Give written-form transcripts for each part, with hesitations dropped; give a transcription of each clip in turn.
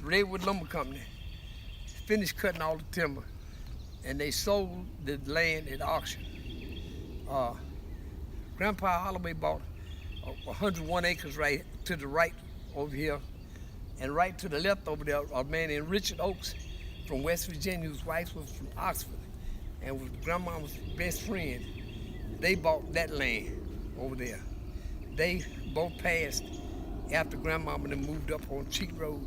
Redwood Lumber Company finished cutting all the timber, and they sold the land at auction. Grandpa Holloway bought 101 acres right to the right over here, and right to the left over there, a man named Richard Oakes from West Virginia, whose wife was from Oxford, and was grandma's best friend. They bought that land over there. They both passed after grandmama and them moved up on Cheek Road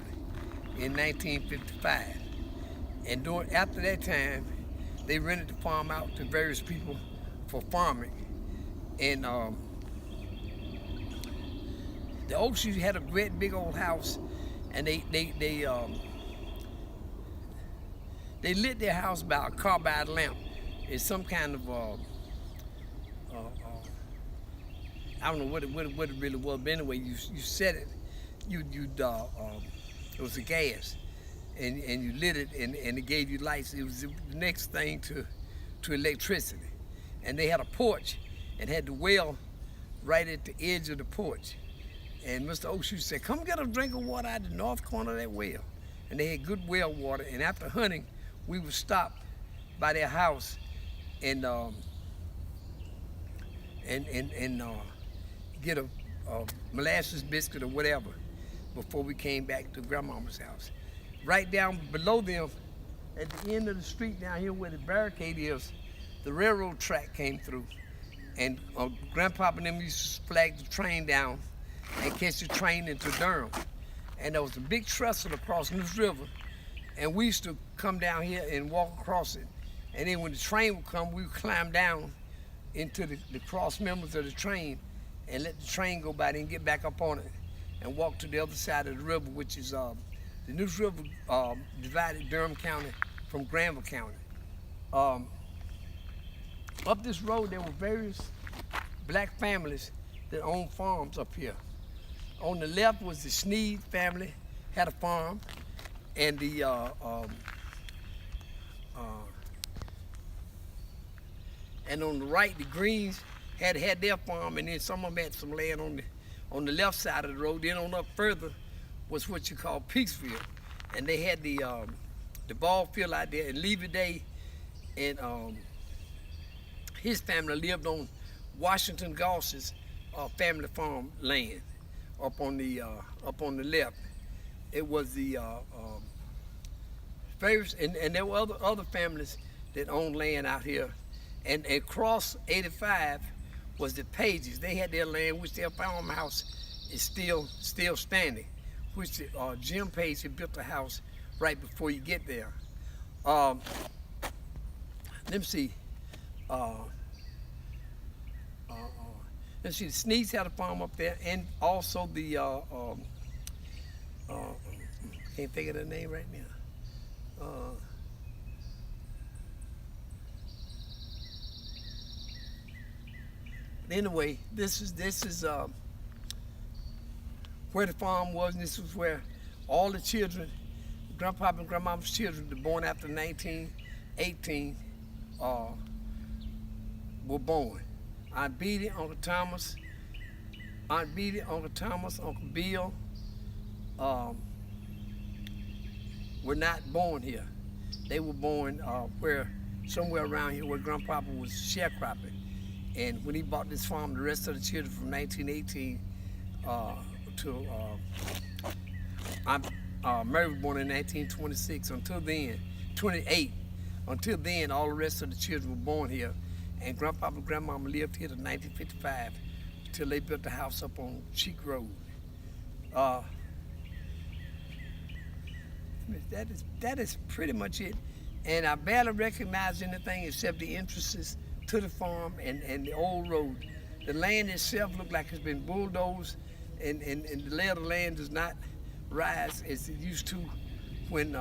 in 1955. And after that time, they rented the farm out to various people for farming. And the Oaks had a great big old house, and they lit their house by a carbide lamp. It's some kind of I don't know what it really was, but anyway, you set it, it was a gas, and you lit it, and it gave you lights. It was the next thing to electricity. And they had a porch and had the well right at the edge of the porch. And Mr. Oakes used to say, come get a drink of water out the north corner of that well. And they had good well water, and after hunting, we would stop by their house and get a molasses biscuit or whatever before we came back to grandmama's house. Right down below them, at the end of the street down here where the barricade is, the railroad track came through. And grandpapa and them used to flag the train down and catch the train into Durham. And there was a big trestle across this river, and we used to come down here and walk across it. And then when the train would come, we would climb down into the cross members of the train and let the train go by and get back up on it and walk to the other side of the river, which is the Neuse River divided Durham County from Granville County. Up this road, there were various black families that owned farms up here. On the left was the Sneed family, had a farm, and the and on the right, the Greens had their farm, and then some of them had some land on the left side of the road. Then on up further was what you call Peaksville, and they had the ball field out there. And Levy Day and his family lived on Washington Goss's family farm land up on the left. It was the favorites, and there were other families that owned land out here. And across 85 was the Pages. They had their land, which their farmhouse is still standing, which Jim Page had built a house right before you get there. Let me see. Let's see, the Sneeds had a farm up there, and also the, can't think of the name right now. But anyway, this is where the farm was, and this was where all the children, grandpa and grandmama's children, born after 1918, were born. Aunt Beatty, Uncle Thomas, Uncle Bill were not born here. They were born somewhere around here where Grandpapa was sharecropping. And when he bought this farm, the rest of the children from 1918 to Mary was born in 1926. Until then, 28. Until then, all the rest of the children were born here. And Grandpapa and Grandmama lived here to 1955 until they built the house up on Cheek Road. That is pretty much it. And I barely recognize anything except the entrances to the farm and the old road. The land itself looked like it's been bulldozed, and the lay of the land does not rise as it used to when,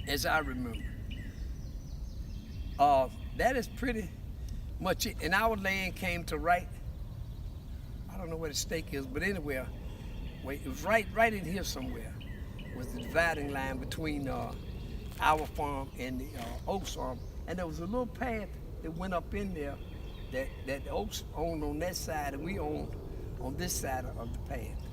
as I remember. That is pretty much it. And our land came to right, I don't know where the stake is, but anywhere, it was right in here somewhere, was the dividing line between our farm and the Oaks farm. And there was a little path that went up in there that the Oaks owned on that side, and we owned on this side of the path.